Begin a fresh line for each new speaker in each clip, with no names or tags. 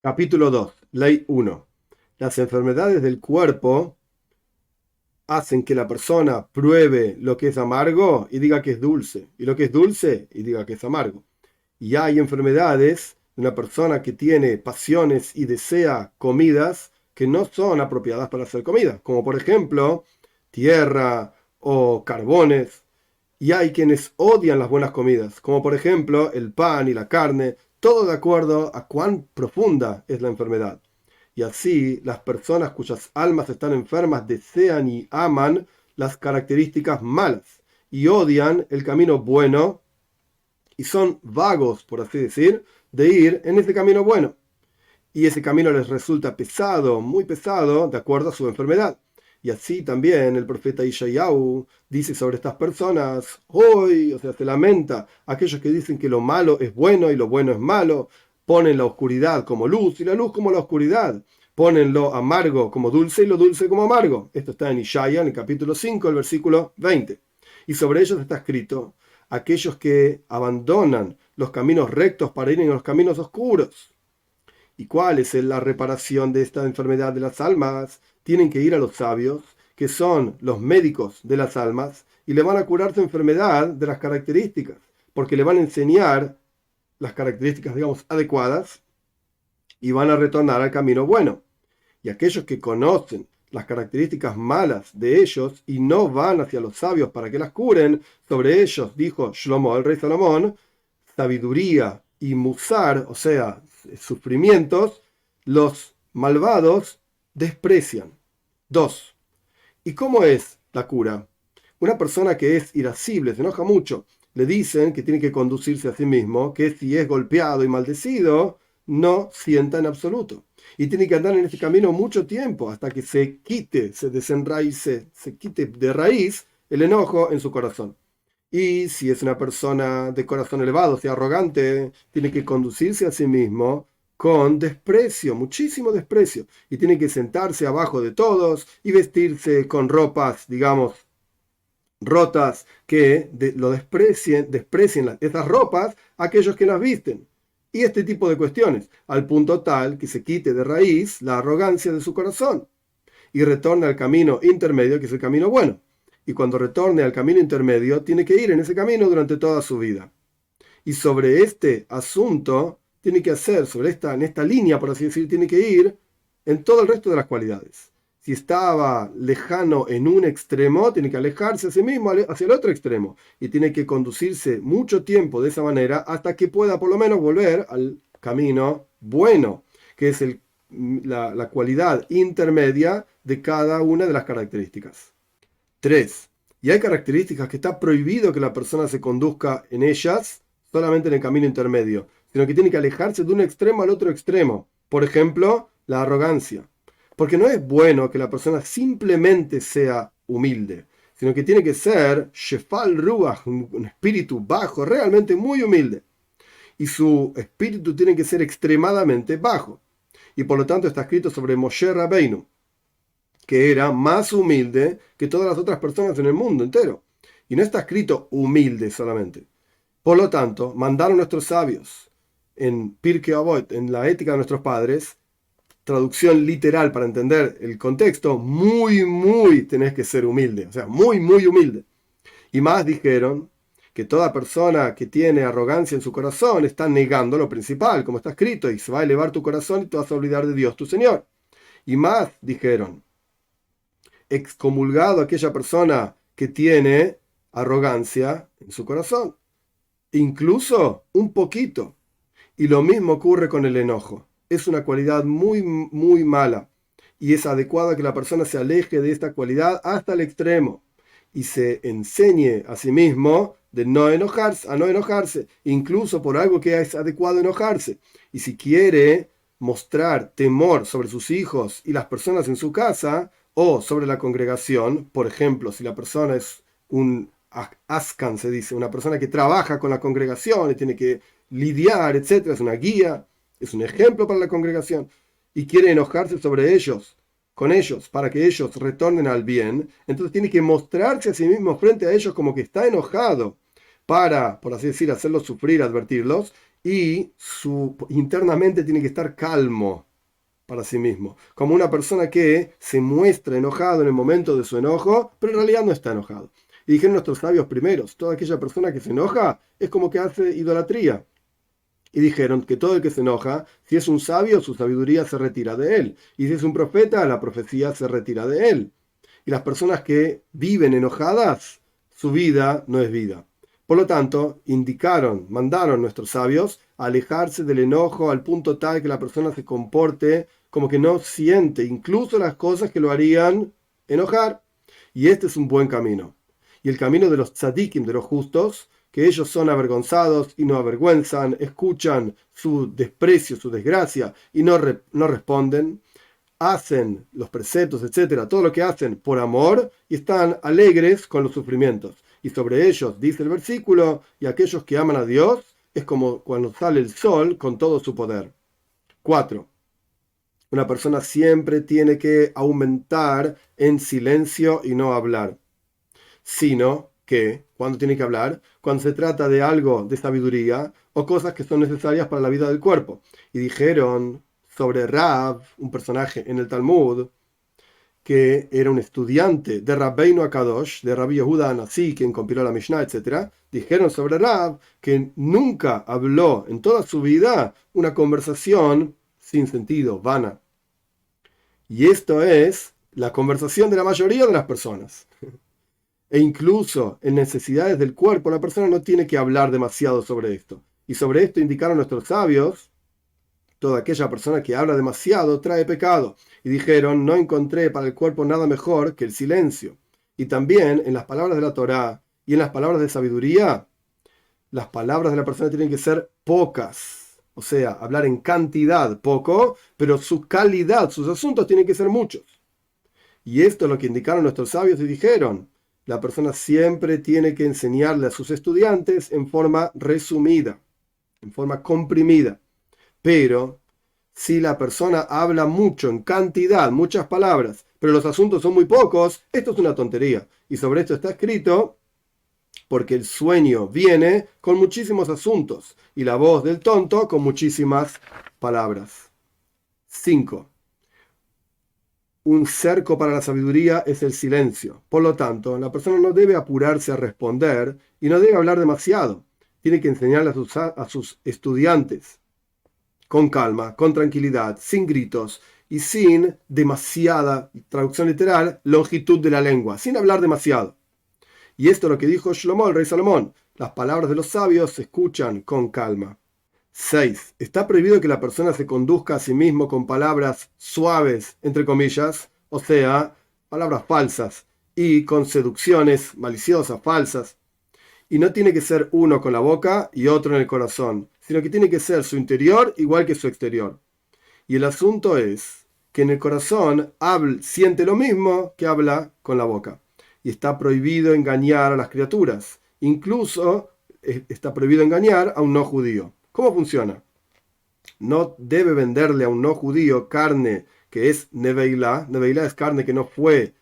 Capítulo 2, Ley 1. Las enfermedades del cuerpo hacen que la persona pruebe lo que es amargo y diga que es dulce, y lo que es dulce y diga que es amargo. Y hay enfermedades de una persona que tiene pasiones y desea comidas que no son apropiadas para hacer comida, como por ejemplo tierra o carbones. Y hay quienes odian las buenas comidas, como por ejemplo el pan y la carne, todo de acuerdo a cuán profunda es la enfermedad. Y así las personas cuyas almas están enfermas desean y aman las características malas y odian el camino bueno y son vagos, por así decir, de ir en ese camino bueno. Y ese camino les resulta pesado, muy pesado, de acuerdo a su enfermedad. Y así también el profeta Ishayahu dice sobre estas personas, hoy, o sea, se lamenta aquellos que dicen que lo malo es bueno y lo bueno es malo, ponen la oscuridad como luz y la luz como la oscuridad, ponen lo amargo como dulce y lo dulce como amargo. Esto está en Ishaya, en el capítulo 5, el versículo 20. Y sobre ellos está escrito, aquellos que abandonan los caminos rectos para ir en los caminos oscuros. ¿Y cuál es la reparación de esta enfermedad de las almas? Tienen que ir a los sabios, que son los médicos de las almas, y le van a curar su enfermedad de las características, porque le van a enseñar las características, digamos, adecuadas, y van a retornar al camino bueno. Y aquellos que conocen las características malas de ellos y no van hacia los sabios para que las curen, sobre ellos dijo Shlomo, el rey Salomón, sabiduría y musar, o sea, sufrimientos, los malvados desprecian. 2. ¿Y cómo es la cura? Una persona que es irascible, se enoja mucho, le dicen que tiene que conducirse a sí mismo, que si es golpeado y maldecido, no sienta en absoluto. Y tiene que andar en este camino mucho tiempo hasta que se quite, se desenraice, se quite de raíz el enojo en su corazón. Y si es una persona de corazón elevado, o sea, arrogante, tiene que conducirse a sí mismo con desprecio, muchísimo desprecio. Y tiene que sentarse abajo de todos y vestirse con ropas, digamos, rotas, que lo desprecien esas ropas a aquellos que las visten. Y este tipo de cuestiones, al punto tal que se quite de raíz la arrogancia de su corazón y retorne al camino intermedio, que es el camino bueno. Y cuando retorne al camino intermedio, tiene que ir en ese camino durante toda su vida. Y sobre este asunto, tiene que hacer, en esta línea, por así decir, tiene que ir en todo el resto de las cualidades. Si estaba lejano en un extremo, tiene que alejarse a sí mismo hacia el otro extremo. Y tiene que conducirse mucho tiempo de esa manera hasta que pueda por lo menos volver al camino bueno, que es la cualidad intermedia de cada una de las características. 3. Y hay características que está prohibido que la persona se conduzca en ellas solamente en el camino intermedio, sino que tiene que alejarse de un extremo al otro extremo. Por ejemplo, la arrogancia. Porque no es bueno que la persona simplemente sea humilde, sino que tiene que ser Shefal Ruach, un espíritu bajo, realmente muy humilde. Y su espíritu tiene que ser extremadamente bajo. Y por lo tanto está escrito sobre Moshe Rabbeinu, que era más humilde que todas las otras personas en el mundo entero. Y no está escrito humilde solamente. Por lo tanto, mandaron nuestros sabios en Pirkei Avot, en la ética de nuestros padres, traducción literal para entender el contexto, muy tenés que ser humilde, o sea, muy humilde. Y más dijeron que toda persona que tiene arrogancia en su corazón está negando lo principal, como está escrito, y se va a elevar tu corazón y te vas a olvidar de Dios, tu Señor. Y más dijeron, excomulgado aquella persona que tiene arrogancia en su corazón, incluso un poquito. Y lo mismo ocurre con el enojo. Es una cualidad muy mala y es adecuada que la persona se aleje de esta cualidad hasta el extremo y se enseñe a sí mismo de no enojarse, a no enojarse, incluso por algo que es adecuado enojarse. Y si quiere mostrar temor sobre sus hijos y las personas en su casa o sobre la congregación, por ejemplo, si la persona es un ascan, se dice, una persona que trabaja con la congregación y tiene que lidiar, etcétera, es una guía, es un ejemplo para la congregación y quiere enojarse sobre ellos, con ellos, para que ellos retornen al bien, entonces tiene que mostrarse a sí mismo frente a ellos como que está enojado para, por así decir, hacerlos sufrir, advertirlos, y internamente tiene que estar calmo para sí mismo, como una persona que se muestra enojado en el momento de su enojo, pero en realidad no está enojado. Y dijeron nuestros sabios primeros, toda aquella persona que se enoja es como que hace idolatría. Y dijeron que todo el que se enoja, si es un sabio, su sabiduría se retira de él. Y si es un profeta, la profecía se retira de él. Y las personas que viven enojadas, su vida no es vida. Por lo tanto, mandaron nuestros sabios a alejarse del enojo al punto tal que la persona se comporte como que no siente incluso las cosas que lo harían enojar. Y este es un buen camino. Y el camino de los tzadikim, de los justos, que ellos son avergonzados y no avergüenzan, escuchan su desprecio, su desgracia y no responden, hacen los preceptos, etcétera, todo lo que hacen por amor y están alegres con los sufrimientos. Y sobre ellos dice el versículo, y aquellos que aman a Dios es como cuando sale el sol con todo su poder. 4. Una persona siempre tiene que aumentar en silencio y no hablar, sino que, cuando tiene que hablar, cuando se trata de algo de sabiduría o cosas que son necesarias para la vida del cuerpo. Y dijeron sobre Rab, un personaje en el Talmud, que era un estudiante de Rabbeinu Akadosh, de Rabbi Yehuda Anasi, quien compiló la Mishnah, etc. Dijeron sobre Rab que nunca habló en toda su vida una conversación sin sentido, vana. Y esto es la conversación de la mayoría de las personas. E incluso en necesidades del cuerpo, la persona no tiene que hablar demasiado sobre esto. Y sobre esto indicaron nuestros sabios, toda aquella persona que habla demasiado trae pecado. Y dijeron, no encontré para el cuerpo nada mejor que el silencio. Y también en las palabras de la Torá y en las palabras de sabiduría, las palabras de la persona tienen que ser pocas. O sea, hablar en cantidad poco, pero su calidad, sus asuntos tienen que ser muchos. Y esto es lo que indicaron nuestros sabios y dijeron, la persona siempre tiene que enseñarle a sus estudiantes en forma resumida, en forma comprimida. Pero si la persona habla mucho en cantidad, muchas palabras, pero los asuntos son muy pocos, esto es una tontería. Y sobre esto está escrito, porque el sueño viene con muchísimos asuntos y la voz del tonto con muchísimas palabras. 5. Un cerco para la sabiduría es el silencio. Por lo tanto, la persona no debe apurarse a responder y no debe hablar demasiado. Tiene que enseñarle a sus estudiantes con calma, con tranquilidad, sin gritos y sin demasiada, traducción literal, longitud de la lengua, sin hablar demasiado. Y esto es lo que dijo Shlomo, el rey Salomón. Las palabras de los sabios se escuchan con calma. 6. Está prohibido que la persona se conduzca a sí mismo con palabras suaves, entre comillas, o sea, palabras falsas, y con seducciones maliciosas, falsas. Y no tiene que ser uno con la boca y otro en el corazón, sino que tiene que ser su interior igual que su exterior. Y el asunto es que en el corazón siente lo mismo que habla con la boca. Y está prohibido engañar a las criaturas. Incluso está prohibido engañar a un no judío. ¿Cómo funciona? No debe venderle a un no judío carne que es neveilá. Neveilá es carne que no fue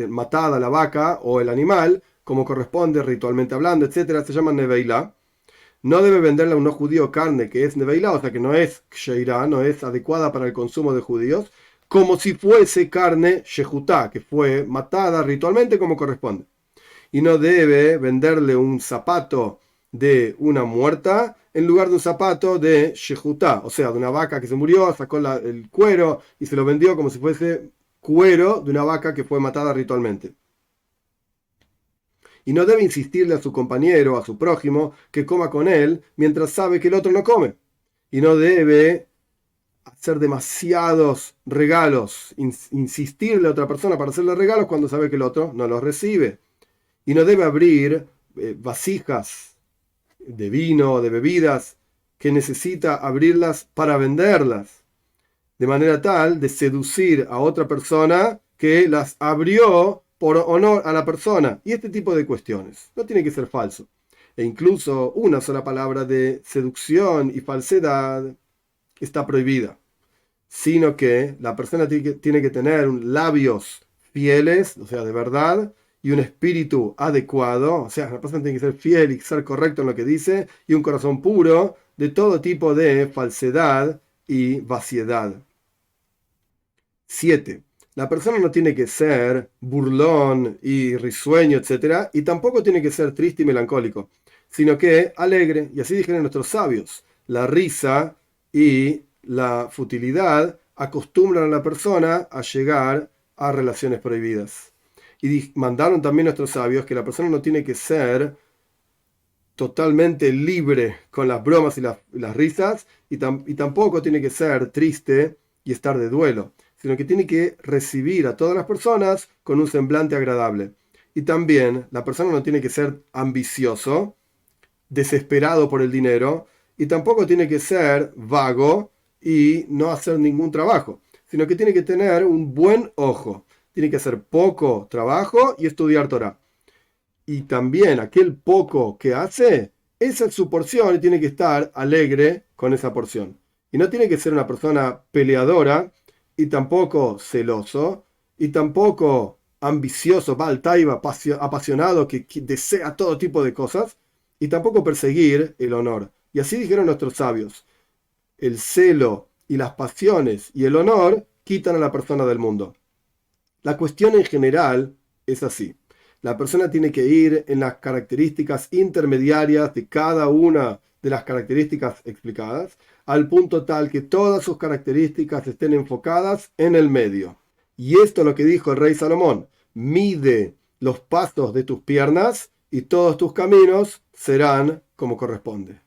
matada la vaca o el animal, como corresponde ritualmente hablando, etcétera. Se llama neveilá. No debe venderle a un no judío carne que es neveilá, o sea que no es ksheirá, no es adecuada para el consumo de judíos, como si fuese carne shehutá, que fue matada ritualmente como corresponde. Y no debe venderle un zapato de una muerta en lugar de un zapato de shehutá, o sea, de una vaca que se murió, sacó el cuero y se lo vendió como si fuese cuero de una vaca que fue matada ritualmente. Y no debe insistirle a su compañero, a su prójimo, que coma con él mientras sabe que el otro no come. Y no debe hacer demasiados regalos, insistirle a otra persona para hacerle regalos cuando sabe que el otro no los recibe. Y no debe abrir vasijas de vino, de bebidas, que necesita abrirlas para venderlas, de manera tal de seducir a otra persona que las abrió por honor a la persona. Y este tipo de cuestiones. No tiene que ser falso. E incluso una sola palabra de seducción y falsedad está prohibida, sino que la persona tiene que tener labios fieles, o sea, de verdad, y un espíritu adecuado, o sea, la persona tiene que ser fiel y ser correcto en lo que dice, y un corazón puro, de todo tipo de falsedad y vaciedad. 7. La persona no tiene que ser burlón y risueño, etc. Y tampoco tiene que ser triste y melancólico, sino que alegre. Y así dijeron nuestros sabios. La risa y la futilidad acostumbran a la persona a llegar a relaciones prohibidas. Y mandaron también nuestros sabios que la persona no tiene que ser totalmente libre con las bromas y las risas, y tampoco tiene que ser triste y estar de duelo, sino que tiene que recibir a todas las personas con un semblante agradable. Y también la persona no tiene que ser ambicioso, desesperado por el dinero, y tampoco tiene que ser vago y no hacer ningún trabajo, sino que tiene que tener un buen ojo. Tiene que hacer poco trabajo y estudiar Torah. Y también aquel poco que hace, esa es su porción y tiene que estar alegre con esa porción. Y no tiene que ser una persona peleadora y tampoco celoso y tampoco ambicioso, baltaiba, apasionado que desea todo tipo de cosas y tampoco perseguir el honor. Y así dijeron nuestros sabios, el celo y las pasiones y el honor quitan a la persona del mundo. La cuestión en general es así. La persona tiene que ir en las características intermediarias de cada una de las características explicadas, al punto tal que todas sus características estén enfocadas en el medio. Y esto es lo que dijo el rey Salomón: mide los pasos de tus piernas y todos tus caminos serán como corresponde.